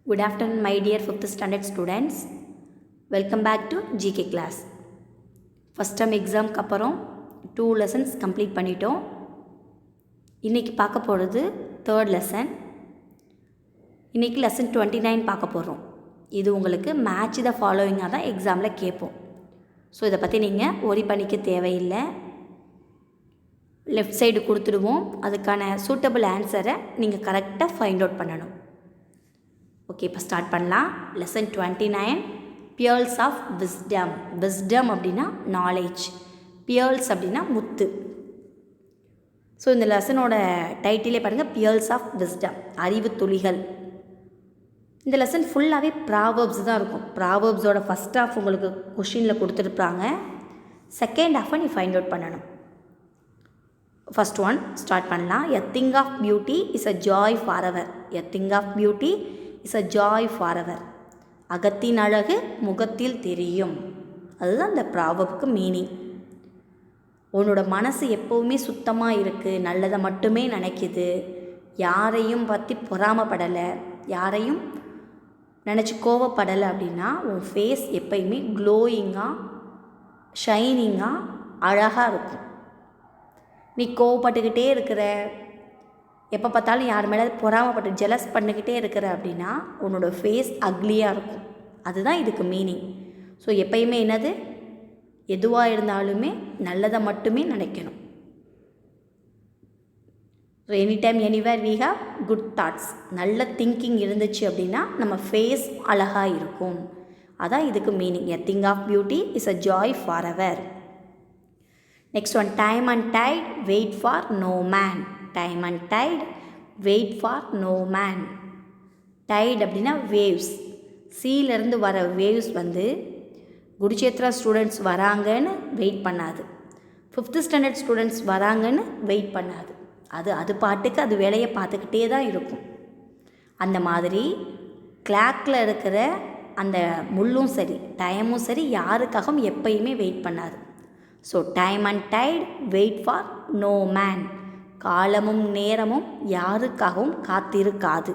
Good afternoon, my dear 5th standard students. Welcome back to GK class. First term exam அப்புறம் 2 lessons complete பண்ணிட்டோம். இன்னைக்கு பார்க்க போகிறது third lesson. இன்னைக்கு lesson 29 பார்க்க போகிறோம். இது உங்களுக்கு match the following தான் எக்ஸாமில் கேட்போம். ஸோ இதை பற்றி நீங்கள் worry பண்ணிக்க தேவையில்லை. லெஃப்ட் சைடு கொடுத்துடுவோம். அதுக்கான சூட்டபிள் ஆன்சரை நீங்கள் கரெக்டாக ஃபைண்ட் அவுட் பண்ணணும். ஓகே, இப்போ ஸ்டார்ட் பண்ணலாம். Lesson 29 pearls of wisdom. Wisdom அப்படின்னா நாலேஜ், பியர்ல்ஸ் அப்படின்னா முத்து. ஸோ இந்த லெசனோட டைட்டிலே பாருங்கள், பியர்ல்ஸ் ஆஃப் விஸ்டம், அறிவு துளிகள். இந்த லெசன் ஃபுல்லாகவே ப்ராவர்ப்ஸ் தான் இருக்கும். ப்ராவர்ப்ஸோட ஃபஸ்ட் ஹாஃப் உங்களுக்கு கொஷினில் கொடுத்துருப்பாங்க. செகண்ட் ஹாஃபை நீ ஃபைண்ட் அவுட் பண்ணணும். ஃபஸ்ட் ஒன் ஸ்டார்ட் பண்ணலாம். A thing of beauty is a joy forever. A thing of beauty is a joy forever. அகத்தின் அழகு முகத்தில் தெரியும். அதுதான் இந்த ப்ராவர்புக்கு மீனிங். உன்னோட மனசு எப்போவுமே சுத்தமாக இருக்குது, நல்லதை மட்டுமே நினைக்குது, யாரையும் பற்றி பொறாமப்படலை, யாரையும் நினச்சி கோவப்படலை அப்படின்னா உன் ஃபேஸ் எப்பயுமே க்ளோயிங்காக ஷைனிங்காக அழகாக இருக்கும். நீ கோவப்பட்டுக்கிட்டே இருக்கிற, எப்போ பார்த்தாலும் யார் மேலே பொறாமப்பட்டு ஜெலஸ் பண்ணிக்கிட்டே இருக்கிற அப்படின்னா உன்னோட ஃபேஸ் அக்லியாக இருக்கும். அதுதான் இதுக்கு மீனிங். ஸோ எப்பயுமே என்னது, எதுவாக இருந்தாலுமே நல்லதை மட்டுமே நினைக்கணும். So any time anywhere we have good thoughts. நல்ல திங்கிங் இருந்துச்சு அப்படின்னா நம்ம ஃபேஸ் அழகாக இருக்கும். அதான் இதுக்கு meaning. A thing of beauty is a joy forever. Next one, time and tide wait for no man. Time and tide wait for no man. Tide அப்படின்னா waves. சீலேருந்து வர வேவ்ஸ் வந்து குருச்சேத்ரா ஸ்டூடெண்ட்ஸ் வராங்கன்னு wait பண்ணாது, 5th standard students வராங்கன்னு wait பண்ணாது. அது பாட்டுக்கு அது வேலையை பார்த்துக்கிட்டே தான் இருக்கும். அந்த மாதிரி கிளாக்கில் இருக்கிற அந்த முள்ளும் சரி, டைமும் சரி, யாருக்காகவும் எப்பயுமே வெயிட் பண்ணாது. So time and tide wait for no man. காலமும் நேரமும் யாருக்காகவும் காத்திருக்காது.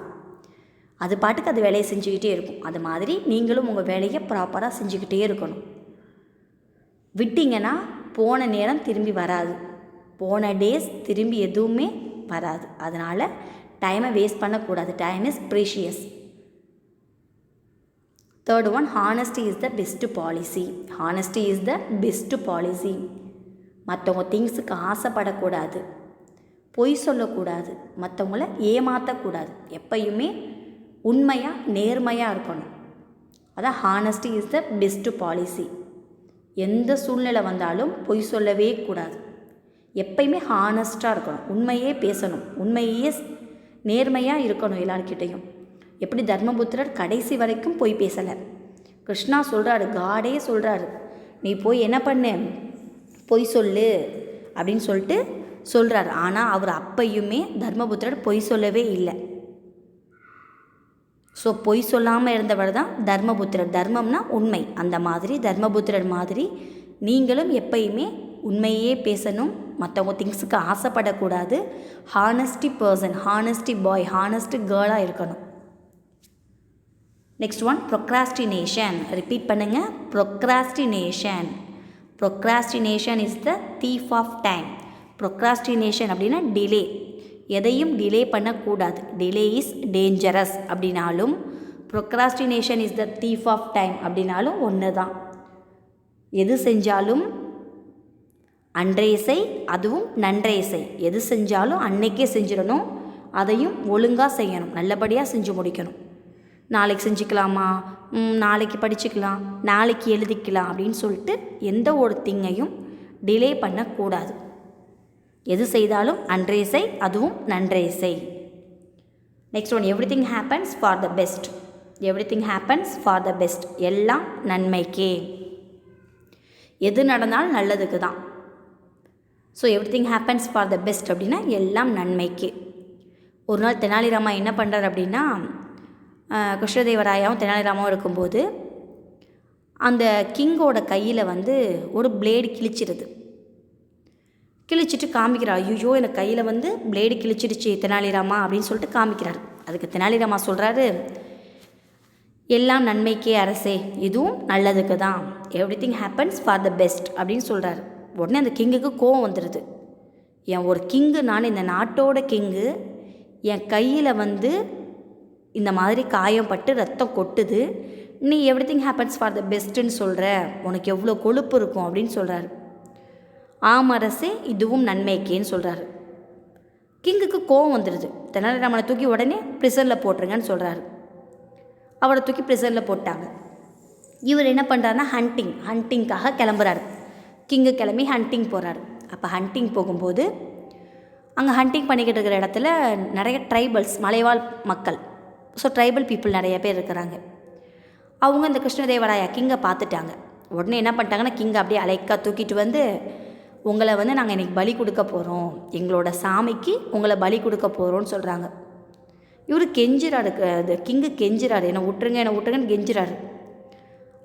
அது பாட்டுக்கு அது வேலையை செஞ்சுக்கிட்டே இருக்கும். அது மாதிரி நீங்களும் உங்கள் வேலையை ப்ராப்பராக செஞ்சுக்கிட்டே இருக்கணும். விட்டிங்கன்னா போன நேரம் திரும்பி வராது, போன டேஸ் திரும்பி எதுவுமே வராது. அதனால் டைமை வேஸ்ட் பண்ணக்கூடாது. Time is precious. Third one, honesty is the best policy. Honesty is the best policy. மற்றவங்க திங்ஸுக்கு ஆசைப்படக்கூடாது, பொய் சொல்லக்கூடாது, மற்றவங்கள ஏமாற்றக்கூடாது. எப்பயுமே உண்மையாக நேர்மையாக இருக்கணும். அதான் honesty is the best policy. எந்த சூழ்நிலை வந்தாலும் பொய் சொல்லவே கூடாது. எப்பயுமே ஹானஸ்ட்டாக இருக்கணும், உண்மையே பேசணும், உண்மையே நேர்மையாக இருக்கணும் எல்லார்கிட்டையும். எப்படி தர்மபுத்திரர் கடைசி வரைக்கும் போய் பேசலை. கிருஷ்ணா சொல்கிறாரு, காடே சொல்கிறாரு, நீ போய் என்ன பண்ணு, பொய் சொல்லு அப்படின்னு சொல்லிட்டு சொல்கிறார். ஆனால் அவர் அப்பையுமே தர்மபுத்திரர் பொய் சொல்லவே இல்லை. ஸோ பொய் சொல்லாமல் இருந்தவர் தான் தர்மபுத்திரர். தர்மம்னா உண்மை. அந்த மாதிரி தர்மபுத்திரர் மாதிரி நீங்களும் எப்பயுமே உண்மையே பேசணும், மற்றவங்க திங்ஸுக்கு ஆசைப்படக்கூடாது. Honesty person, honesty boy, honesty கேர்ளாக இருக்கணும். Next one, procrastination. ரிப்பீட் பண்ணுங்கள், procrastination. Procrastination is the thief of time. Procrastination அப்படின்னா டிலே. எதையும் டிலே பண்ணக்கூடாது. டிலே இஸ் டேஞ்சரஸ் அப்படின்னாலும் procrastination is the thief of time அப்படின்னாலும் ஒன்று தான். எது செஞ்சாலும் அன்றைய செய், அதுவும் நன்றைய செய். எது செஞ்சாலும் அன்னைக்கே செஞ்சிடணும், அதையும் ஒழுங்காக செய்யணும், நல்லபடியாக செஞ்சு முடிக்கணும். நாளைக்கு செஞ்சுக்கலாமா, நாளைக்கு படிச்சுக்கலாம், நாளைக்கு எழுதிக்கலாம் அப்படின்னு சொல்லிட்டு எந்த ஒரு திங்கையும் டிலே பண்ணக்கூடாது. எது செய்தாலும் அன்றைய செய், அதுவும் நன்றைய செய். Next one, every thing happens for the best. Every thing happens for the best. எல்லாம் நன்மைக்கே. எது நடந்தாலும் நல்லதுக்கு தான். So every thing happens for the best அப்படின்னா எல்லாம் நன்மைக்கே. ஒரு நாள் தெனாலிராமா என்ன பண்ணுறார் அப்படின்னா, கிருஷ்ணதேவராயாவும் தெனாலிராமாவும் இருக்கும்போது அந்த கிங்கோட கையில் வந்து ஒரு பிளேடு கிழிச்சிருது. கிழிச்சிட்டு காமிக்கிறார், ஐயோ எனக்கு கையில் பிளேடு கிழிச்சிடுச்சு தெனாலிராமா அப்படின்னு சொல்லிட்டு காமிக்கிறார். அதுக்கு தெனாலிராமா சொல்கிறாரு, எல்லாம் நன்மைக்கே அரசே, இதுவும் நல்லதுக்கு தான், everything happens for the best அப்படின்னு சொல்கிறாரு. உடனே அந்த கிங்குக்கு கோவம் வந்துடுது. என் ஒரு கிங்கு, நான் இந்த நாட்டோட கிங்கு, என் கையில் வந்து இந்த மாதிரி காயம் பட்டு ரத்தம் கொட்டுது, நீ எவ்ரிதிங் ஹேப்பன்ஸ் ஃபார் த பெஸ்ட்டுன்னு சொல்கிற, உனக்கு எவ்வளோ கொழுப்பு இருக்கும் அப்படின்னு சொல்கிறாரு. ஆம் அரசே, இதுவும் நன்மைக்கேன்னு சொல்கிறாரு. கிங்குக்கு கோவம் வந்துடுது. தெனாலிராமனை தூக்கி உடனே ப்ரிசனில் போட்டுருங்கன்னு சொல்கிறாரு. அவரை தூக்கி ப்ரிசனில் போட்டாங்க. இவர் என்ன பண்ணுறாருன்னா ஹண்டிங்காக கிளம்புறாரு. கிங்கு கிளம்பி ஹண்டிங் போகிறாரு. அப்போ ஹண்டிங் போகும்போது அங்கே ஹண்டிங் பண்ணிக்கிட்டு இருக்கிற இடத்துல நிறைய ட்ரைபல்ஸ், மலைவாழ் மக்கள், ஸோ ட்ரைபல் பீப்புள் நிறைய பேர் இருக்கிறாங்க. அவங்க இந்த கிருஷ்ணதேவராயா கிங்கை பார்த்துட்டாங்க. உடனே என்ன பண்ணிட்டாங்கன்னா, கிங்கை அப்படியே அலைக்கா தூக்கிட்டு வந்து, உங்களை வந்து நாங்கள் இன்றைக்கி பலி கொடுக்க போகிறோம், எங்களோட சாமிக்கு உங்களை பலி கொடுக்க போகிறோன்னு சொல்கிறாங்க. இவர் கெஞ்சிறாரு, அது கிங்கு கெஞ்சிறாரு, என்னை விட்டுருங்கன்னு கெஞ்சிறாரு.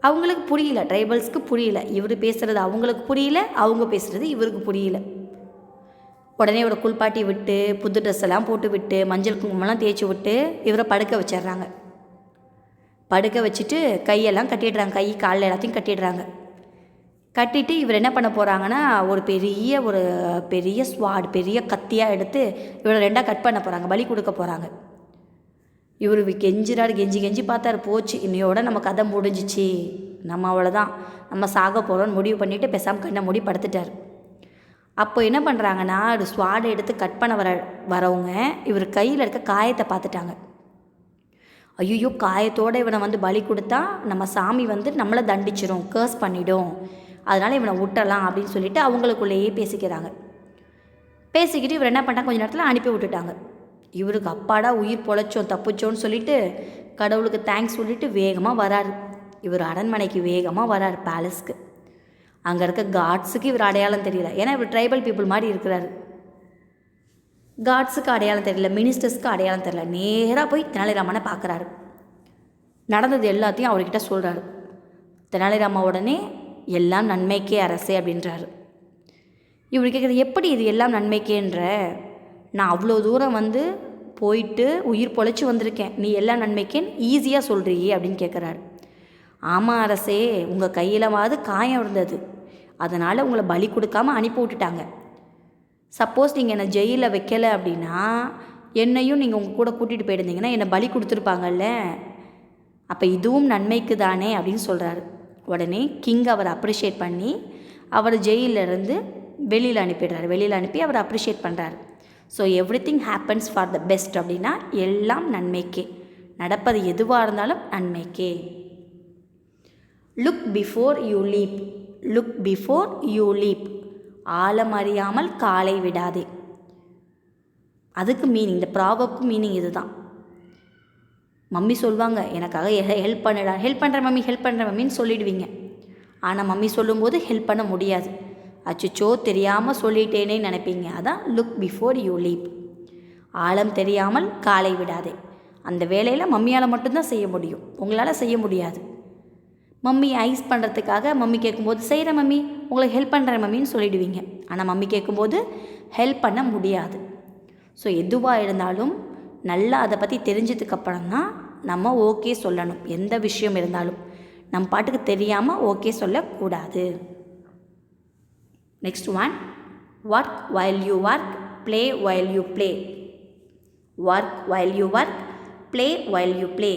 அவங்களுக்கு புரியல, ட்ரைபல்ஸ்க்கு புரியல. இவர் பேசுகிறது அவங்களுக்கு புரியல, அவங்க பேசுகிறது இவருக்கு புரியல. உடனே இவரை குளிப்பாட்டி விட்டு, புது ட்ரெஸ் எல்லாம் போட்டு விட்டு, மஞ்சள் குங்குமம்லாம் தேய்ச்சி விட்டு இவரை படுக்க வச்சிடுறாங்க. படுக்க வச்சுட்டு கையெல்லாம் கட்டிடுறாங்க, கை காலில் எல்லாத்தையும் கட்டிடுறாங்க. கட்டிட்டு இவர் என்ன பண்ண போகிறாங்கன்னா, ஒரு பெரிய ஸ்வாட், பெரிய கத்தியாக எடுத்து இவரை ரெண்டாக கட் பண்ண போகிறாங்க, பலி கொடுக்க போகிறாங்க. இவர் கெஞ்சிறாரு, கெஞ்சி பார்த்தாரு, போச்சு இன்னையோட நம்ம கதை முடிஞ்சிச்சு, நம்ம அவ்வளோதான், நம்ம சாக போகிறோன்னு முடிவு பண்ணிவிட்டு பேசாமல் கண்ணை மூடி படுத்துட்டார். அப்போ என்ன பண்ணுறாங்கன்னா, ஒரு ஸ்வாடை எடுத்து கட் பண்ண வரவங்க இவர் கையில் இருக்க காயத்தை பார்த்துட்டாங்க. ஐயோ, காயத்தோடு இவனை வந்து பலி கொடுத்தா நம்ம சாமி வந்து நம்மளை தண்டிச்சிடும், கேர்ஸ் பண்ணிடும், அதனால் இவனை விட்டலாம் அப்படின்னு சொல்லிட்டு அவங்களுக்குள்ளேயே பேசிக்கிறாங்க. பேசிக்கிட்டு இவர் என்ன பண்ணிட்டாங்க, கொஞ்சம் நேரத்தில் அனுப்பி விட்டுட்டாங்க. இவருக்கு அப்பாடா உயிர் பொழைச்சோம், தப்பிச்சோன்னு சொல்லிட்டு கடவுளுக்கு தேங்க்ஸ் சொல்லிட்டு வேகமாக வராரு. இவர் அரண்மனைக்கு வேகமாக வராரு, பேலஸ்க்கு. அங்கே இருக்க காட்ஸுக்கு இவர் அடையாளம் தெரியல, ஏன்னா இவர் ட்ரைபல் பீப்புள் மாதிரி இருக்கிறாரு. காட்ஸுக்கு அடையாளம் தெரியல, மினிஸ்டர்ஸ்க்கு அடையாளம் தெரியல. நேராக போய் தெனாலிராமனை பார்க்குறாரு. நடந்தது எல்லாத்தையும் அவர்கிட்ட சொல்கிறாரு. தெனாலிராம உடனே எல்லாம் நன்மைக்கே அரசே அப்படின்றாரு. இவர் கேட்குறது, எப்படி இது எல்லாம் நன்மைக்கேன்ற, நான் அவ்வளோ தூரம் வந்து போயிட்டு உயிர் பொழைச்சி வந்திருக்கேன், நீ எல்லாம் நன்மைக்கேன்னு ஈஸியாக சொல்கிறியே அப்படின்னு கேட்குறாரு. ஆமாம் அரசே, உங்கள் கையிலவாது காயம் இருந்தது, அதனால் உங்களை பலி கொடுக்காமல் அனுப்பி விட்டுட்டாங்க. சப்போஸ் நீங்கள் என்னை ஜெயிலில் வைக்கலை அப்படின்னா, என்னையும் நீங்கள் உங்கள் கூட கூட்டிகிட்டு போயிருந்தீங்கன்னா என்னை பலி கொடுத்துருப்பாங்கல்ல, அப்போ இதுவும் நன்மைக்கு தானே அப்படின்னு சொல்கிறாரு. உடனே கிங் அவரை அப்ரிஷியேட் பண்ணி அவர் ஜெயிலிருந்து வெளியில் அனுப்பிடுறாரு. வெளியில் அனுப்பி அவரை அப்ரிஷியேட் பண்ணுறாரு. So everything happens for the best அப்படின்னா எல்லாம் நன்மைக்கே, நடப்பது எதுவாக இருந்தாலும் நன்மைக்கே. Look before you leap, look before you leap, ஆழம் அறியாமல் காலை விடாதே. அதுக்கு மீனிங், இந்த ப்ராவர்ப்க்கு மீனிங் இதுதான். மம்மி சொல்லுவாங்க, எனக்காக ஹெல்ப் பண்ணுடா, ஹெல்ப் பண்ணுறேன் மம்மின்னு சொல்லிடுவீங்க. ஆனால் மம்மி சொல்லும்போது ஹெல்ப் பண்ண முடியாது. அச்சோ தெரியாமல் சொல்லிட்டேனே நினைப்பீங்க. அதான் லுக் பிஃபோர் யூ லீப், ஆழம் தெரியாமல் காலை விடாதே. அந்த வேலையில் மம்மியால் மட்டும்தான் செய்ய முடியும், உங்களால் செய்ய முடியாது. மம்மி ஐஸ் பண்ணுறதுக்காக மம்மி கேட்கும்போது செய்கிறேன் மம்மி, உங்களுக்கு ஹெல்ப் பண்ணுறேன் மம்மின்னு சொல்லிடுவீங்க. ஆனால் மம்மி கேட்கும்போது ஹெல்ப் பண்ண முடியாது. ஸோ எதுவாக இருந்தாலும் நல்லா அதை பற்றி தெரிஞ்சதுக்கப்புறம் தான் நம்ம ஓகே சொல்லணும். எந்த விஷயம் இருந்தாலும் நம்ம பாட்டுக்கு தெரியாமல் ஓகே சொல்லக்கூடாது. Next one, work while you work, play while you play. Work while you work, play while you play.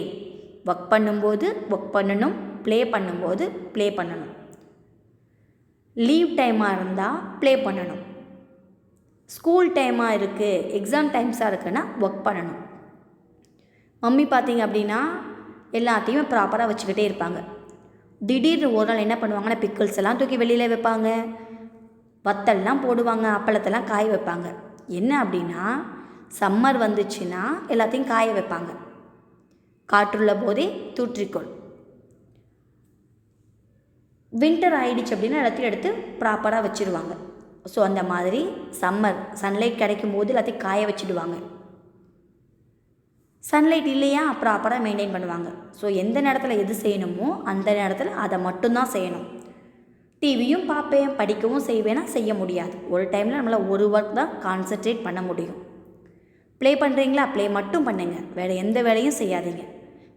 Work பண்ணும்போது ஒர்க் பண்ணணும், ப்ளே பண்ணும்போது ப்ளே பண்ணணும். லீவ் டைமாக இருந்தால் ப்ளே பண்ணணும். ஸ்கூல் டைமாக இருக்குது, எக்ஸாம் டைம்ஸாக இருக்குன்னா ஒர்க் பண்ணணும். மம்மி பார்த்தீங்க அப்படின்னா எல்லாத்தையுமே ப்ராப்பராக வச்சுக்கிட்டே இருப்பாங்க. திடீர்னு ஒரு நாள் என்ன பண்ணுவாங்கன்னா, பிக்கிள்ஸ் எல்லாம் தூக்கி வெளியில் வைப்பாங்க, வத்தல்லாம் போடுவாங்க, அப்பளத்தெல்லாம் காய வைப்பாங்க. என்ன அப்படின்னா, சம்மர் வந்துச்சுன்னா எல்லாத்தையும் காய வைப்பாங்க. காற்றுள்ள போதே தூற்றிக்கொள். வின்டர் ஆயிடுச்சு அப்படின்னா எல்லாத்தையும் எடுத்து ப்ராப்பராக வச்சுருவாங்க. ஸோ அந்த மாதிரி சம்மர் சன்லைட் கிடைக்கும் போது எல்லாத்தையும் காய வச்சுடுவாங்க. சன்லைட் இல்லையா ப்ராப்பராக மெயின்டைன் பண்ணுவாங்க. ஸோ எந்த நேரத்தில் எது செய்யணுமோ அந்த நேரத்தில் அதை மட்டும்தான் செய்யணும். டிவியும் பார்ப்பேன், படிக்கவும் செய்வேன்னா செய்ய முடியாது. ஒரு டைமில் நம்மளால் ஒரு ஒர்க் தான் கான்சன்ட்ரேட் பண்ண முடியும். ப்ளே பண்ணுறீங்களா, ப்ளே மட்டும் பண்ணுங்கள், வேறு எந்த வேலையும் செய்யாதீங்க.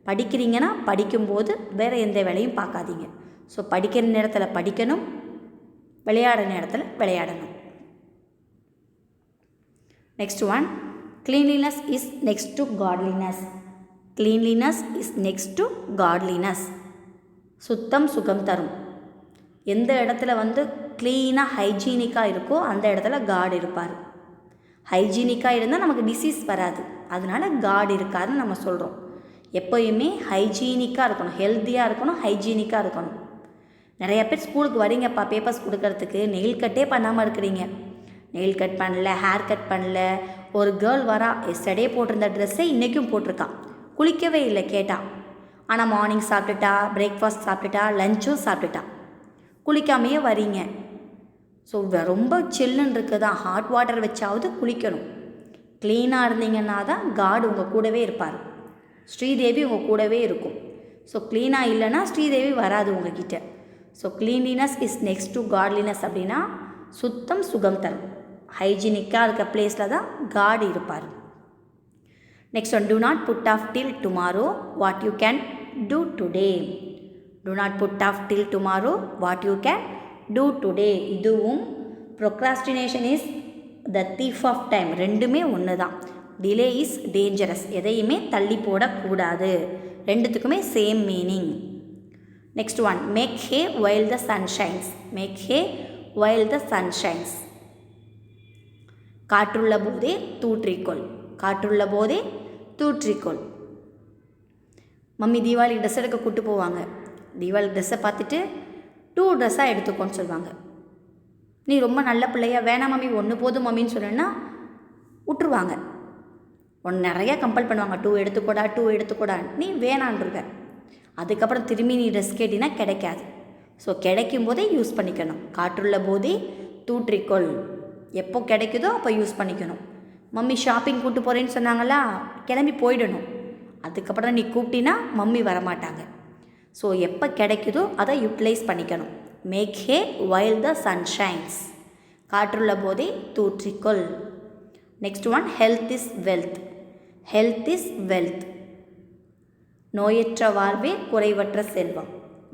படிக்கிறீங்கன்னா படிக்கும்போது வேறு எந்த வேலையும் பார்க்காதீங்க. ஸோ படிக்கிற நேரத்தில் படிக்கணும், விளையாடுற நேரத்தில் விளையாடணும். Next one, cleanliness is next to godliness. Cleanliness is next to godliness. சுத்தம் சுகம் தரும். எந்த இடத்துல க்ளீனாக ஹைஜீனிக்காக இருக்கோ அந்த இடத்துல காட் இருப்பார். ஹைஜீனிக்காக இருந்தால் நமக்கு டிசீஸ் வராது, அதனால காட் இருக்காருன்னு நம்ம சொல்கிறோம். எப்போயுமே ஹைஜீனிக்காக இருக்கணும், ஹெல்த்தியாக இருக்கணும், ஹைஜீனிக்காக இருக்கணும். நிறையா பேர் ஸ்கூலுக்கு வரீங்கப்பா பேப்பர்ஸ் கொடுக்கறதுக்கு, நெயில் கட்டே பண்ணாமல் இருக்கிறீங்க. நெயில் கட் பண்ணல, ஹேர் கட் பண்ணல. ஒரு கேர்ள் வரா, எஸ்டர்டே போட்டிருந்த ட்ரெஸ்ஸை இன்றைக்கும் போட்டிருக்கான், குளிக்கவே இல்லை கேட்டால். ஆனால் மார்னிங் சாப்பிட்டுட்டா, பிரேக்ஃபாஸ்ட் சாப்பிட்டுட்டா, லஞ்சும் சாப்பிட்டுட்டா, குளிக்காமையே வரீங்க. ஸோ ரொம்ப சில்லுன்னு இருக்குது தான், ஹாட் வாட்டர் வச்சாவது குளிக்கணும். க்ளீனாக இருந்தீங்கன்னா தான் காட் உங்கள் கூடவே இருப்பார், ஸ்ரீதேவி உங்கள் கூடவே இருக்கும். ஸோ க்ளீனாக இல்லைன்னா ஸ்ரீதேவி வராது உங்ககிட்ட. So cleanliness is next to godliness அப்படின்னா சுத்தம் சுகம் தரும். ஹைஜீனிக்காக இருக்க பிளேஸில் தான் காட் இருப்பார். Next one, do not put off till tomorrow what you can do today. Do not put off till tomorrow what you can do today. இதுவும் procrastination is the thief of time, ரெண்டுமே ஒன்று தான். Delay is dangerous, எதையுமே தள்ளி போடக்கூடாது, ரெண்டுத்துக்குமே same meaning. Next one, make hay while the sun shines. Make hay while the sun shines. காற்றுள்ள போதே தூற்றிக்கொள், காற்றுள்ள போதே தூற்றிக்கொள். மம்மி தீபாவளி ட்ரெஸ் எடுக்க கூப்பிட்டு போவாங்க. தீபாவளி ட்ரெஸ்ஸை பார்த்துட்டு 2 ட்ரெஸ்ஸாக எடுத்துக்கோன்னு சொல்லுவாங்க. நீ ரொம்ப நல்ல பிள்ளையா, வேணாம் மம்மி ஒன்று போதும் மம்மின்னு சொன்னேன்னா விட்டுருவாங்க. ஒன்று நிறையா கம்பல் பண்ணுவாங்க, 2 எடுத்துக்கூடா 2 எடுத்துக்கூடா, நீ வேணான்ருவ. அதுக்கப்புறம் திரும்பி நீ ட்ரெஸ் கேட்டினா கிடைக்காது. ஸோ கிடைக்கும் போதே யூஸ் பண்ணிக்கணும். காற்றுள்ள போதே தூற்றிக்கொள், எப்போ கிடைக்குதோ அப்போ யூஸ் பண்ணிக்கணும். மம்மி ஷாப்பிங் கூப்பிட்டு போகிறேன்னு சொன்னாங்களா, கிளம்பி போயிடணும். அதுக்கப்புறம் நீ கூப்பிட்டினா மம்மி வரமாட்டாங்க. ஸோ எப்போ கிடைக்குதோ அதை யூட்டிலைஸ் பண்ணிக்கணும். Make hay while the sun shines. காற்றுள்ள போதே தூற்றிக்கொள். Next one, health is wealth. Health is wealth. நோயற்ற வாழ்வே குறைவற்ற செல்வம்.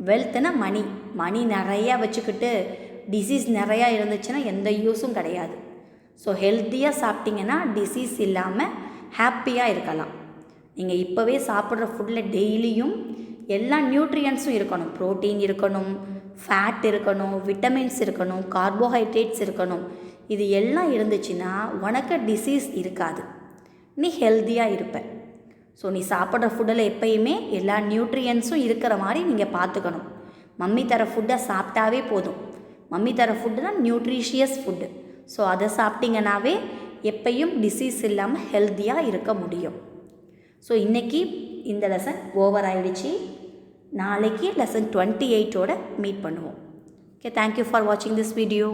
வெல்த்னா மணி. மணி நிறையா வச்சுக்கிட்டு டிசீஸ் நிறையா இருந்துச்சுன்னா எந்த யூஸும் கிடையாது. ஸோ ஹெல்த்தியாக சாப்பிட்டிங்கன்னா டிசீஸ் இல்லாமல் ஹாப்பியாக இருக்கலாம். நீங்கள் இப்போவே சாப்பிட்ற ஃபுட்டில் டெய்லியும் எல்லா நியூட்ரியன்ஸும் இருக்கணும். ப்ரோட்டீன் இருக்கணும், ஃபேட் இருக்கணும், விட்டமின்ஸ் இருக்கணும், கார்போஹைட்ரேட்ஸ் இருக்கணும். இது எல்லாம் இருந்துச்சுன்னா உனக்கு டிசீஸ் இருக்காது, நீ ஹெல்த்தியாக இருப்ப. ஸோ நீ சாப்பிட்ற ஃபுட்டில் எப்பயுமே எல்லா நியூட்ரியன்ஸும் இருக்கிற மாதிரி நீங்கள் பார்த்துக்கணும். மம்மி தர ஃபுட்டை சாப்பிட்டாவே போதும். மம்மி தர ஃபுட்டு தான் நியூட்ரிஷியஸ் ஃபுட்டு. ஸோ அதை சாப்பிட்டிங்கனாவே எப்பையும் டிசீஸ் இல்லாமல் ஹெல்த்தியாக இருக்க முடியும். ஸோ இன்றைக்கி இந்த லெசன் ஓவர் ஆகிடுச்சு. நாளைக்கு லெசன் 28ஓட மீட் பண்ணுவோம். ஓகே, தேங்க்யூ ஃபார் வாட்சிங் திஸ் வீடியோ.